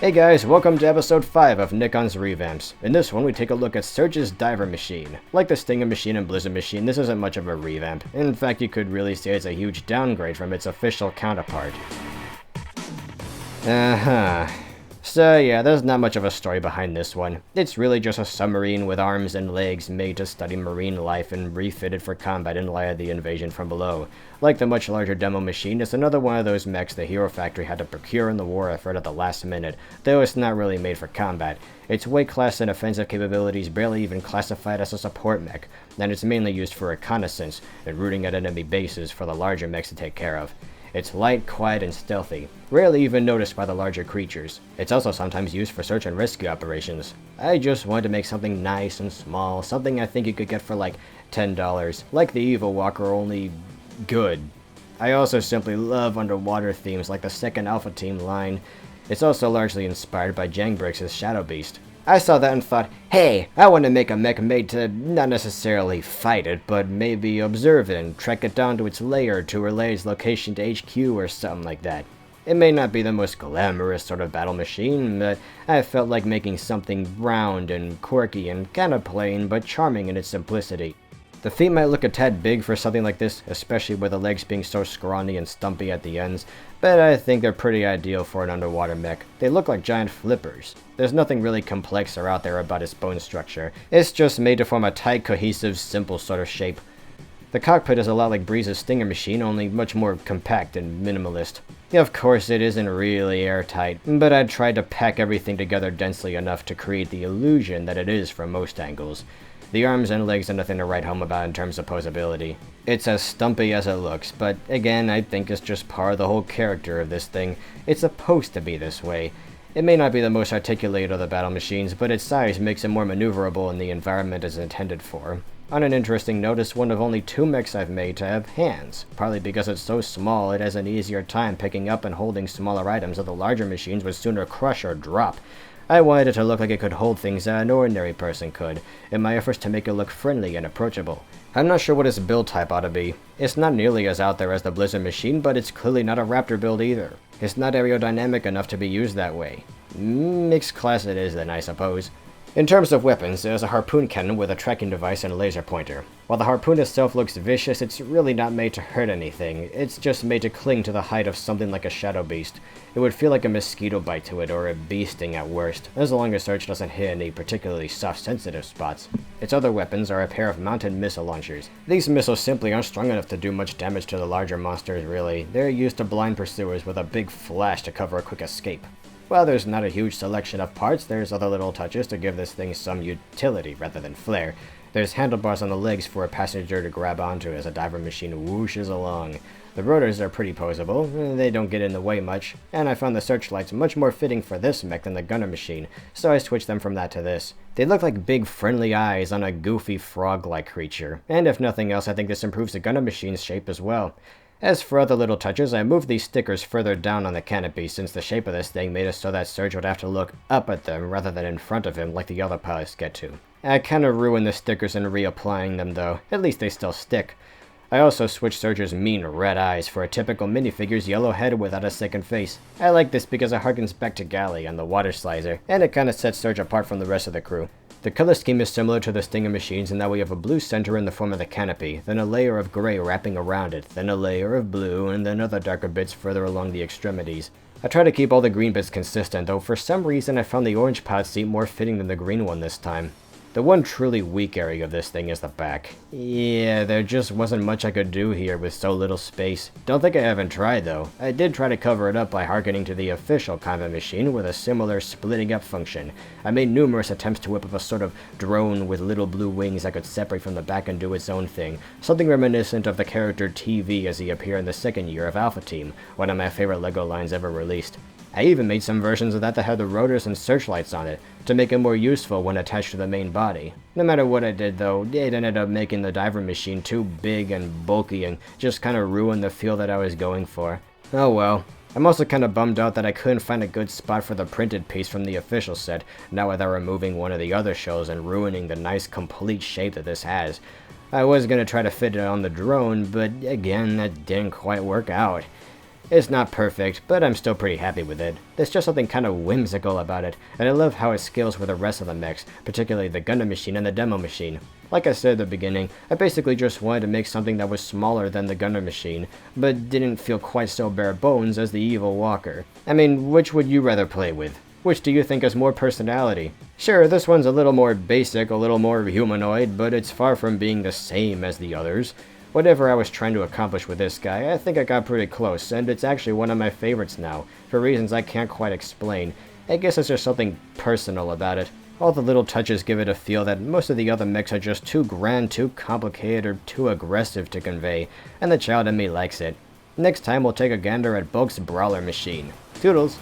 Hey guys, welcome to episode 5 of Nikkon's Revamps. In this one we take a look at Surge's Diver Machine. Like the Stinger Machine and Blizzard Machine, this isn't much of a revamp. In fact, you could really say it's a huge downgrade from its official counterpart. So yeah, there's not much of a story behind this one. It's really just a submarine with arms and legs made to study marine life and refitted for combat in light of the invasion from below. Like the much larger demo machine, it's another one of those mechs the Hero Factory had to procure in the war effort at the last minute, though it's not really made for combat. Its weight class and offensive capabilities barely even classified as a support mech, and it's mainly used for reconnaissance and rooting at enemy bases for the larger mechs to take care of. It's light, quiet, and stealthy, rarely even noticed by the larger creatures. It's also sometimes used for search and rescue operations. I just wanted to make something nice and small, something I think you could get for like $10, like the Evil Walker, only good. I also simply love underwater themes like the second Alpha Team line. It's also largely inspired by Jangbrix's Shadow Beast. I saw that and thought, hey, I want to make a mech made to not necessarily fight it, but maybe observe it and track it down to its lair to relay its location to HQ or something like that. It may not be the most glamorous sort of battle machine, but I felt like making something round and quirky and kinda plain, but charming in its simplicity. The feet might look a tad big for something like this, especially with the legs being so scrawny and stumpy at the ends, but I think they're pretty ideal for an underwater mech. They look like giant flippers. There's nothing really complex or out there about its bone structure. It's just made to form a tight, cohesive, simple sort of shape. The cockpit is a lot like Breeze's Stinger Machine, only much more compact and minimalist. Of course, it isn't really airtight, but I tried to pack everything together densely enough to create the illusion that it is from most angles. The arms and legs are nothing to write home about in terms of posability. It's as stumpy as it looks, but again, I think it's just part of the whole character of this thing. It's supposed to be this way. It may not be the most articulated of the battle machines, but its size makes it more maneuverable in the environment it's intended for. On an interesting note, it's one of only 2 mechs I've made to have hands, partly because it's so small it has an easier time picking up and holding smaller items that the larger machines would sooner crush or drop. I wanted it to look like it could hold things that an ordinary person could, in my efforts to make it look friendly and approachable. I'm not sure what its build type ought to be. It's not nearly as out there as the Blizzard Machine, but it's clearly not a Raptor build either. It's not aerodynamic enough to be used that way. Mixed class it is then, I suppose. In terms of weapons, there's a harpoon cannon with a tracking device and a laser pointer. While the harpoon itself looks vicious, it's really not made to hurt anything. It's just made to cling to the height of something like a Shadow Beast. It would feel like a mosquito bite to it, or a bee sting at worst, as long as Surge doesn't hit any particularly soft sensitive spots. Its other weapons are a pair of mounted missile launchers. These missiles simply aren't strong enough to do much damage to the larger monsters, really. They're used to blind pursuers with a big flash to cover a quick escape. While there's not a huge selection of parts, there's other little touches to give this thing some utility rather than flair. There's handlebars on the legs for a passenger to grab onto as a diver machine whooshes along. The rotors are pretty posable, they don't get in the way much, and I found the searchlights much more fitting for this mech than the gunner machine, so I switched them from that to this. They look like big friendly eyes on a goofy frog-like creature, and if nothing else I think this improves the gunner machine's shape as well. As for other little touches, I moved these stickers further down on the canopy since the shape of this thing made it so that Surge would have to look up at them rather than in front of him like the other pilots get to. I kinda ruined the stickers in reapplying them though, at least they still stick. I also switched Surge's mean red eyes for a typical minifigure's yellow head without a second face. I like this because it harkens back to Galley and the Water Slicer, and it kinda sets Surge apart from the rest of the crew. The color scheme is similar to the Stinger machines in that we have a blue center in the form of the canopy, then a layer of gray wrapping around it, then a layer of blue, and then other darker bits further along the extremities. I try to keep all the green bits consistent, though for some reason I found the orange pod seat more fitting than the green one this time. The one truly weak area of this thing is the back. Yeah, there just wasn't much I could do here with so little space. Don't think I haven't tried though. I did try to cover it up by hearkening to the official combat machine with a similar splitting up function. I made numerous attempts to whip up a sort of drone with little blue wings that could separate from the back and do its own thing, something reminiscent of the character TV as he appeared in the second year of Alpha Team, one of my favorite LEGO lines ever released. I even made some versions of that had the rotors and searchlights on it, to make it more useful when attached to the main body. No matter what I did though, it ended up making the diver machine too big and bulky and just kinda ruined the feel that I was going for. Oh well. I'm also kinda bummed out that I couldn't find a good spot for the printed piece from the official set, now without removing one of the other shells and ruining the nice complete shape that this has. I was gonna try to fit it on the drone, but again, that didn't quite work out. It's not perfect, but I'm still pretty happy with it. There's just something kind of whimsical about it, and I love how it scales with the rest of the mechs, particularly the Gundam machine and the demo machine. Like I said at the beginning, I basically just wanted to make something that was smaller than the Gundam machine, but didn't feel quite so bare bones as the evil walker. I mean, which would you rather play with? Which do you think has more personality? Sure, this one's a little more basic, a little more humanoid, but it's far from being the same as the others. Whatever I was trying to accomplish with this guy, I think I got pretty close, and it's actually one of my favorites now, for reasons I can't quite explain. I guess it's just something personal about it. All the little touches give it a feel that most of the other mechs are just too grand, too complicated, or too aggressive to convey, and the child in me likes it. Next time we'll take a gander at Bulk's Brawler machine. Toodles!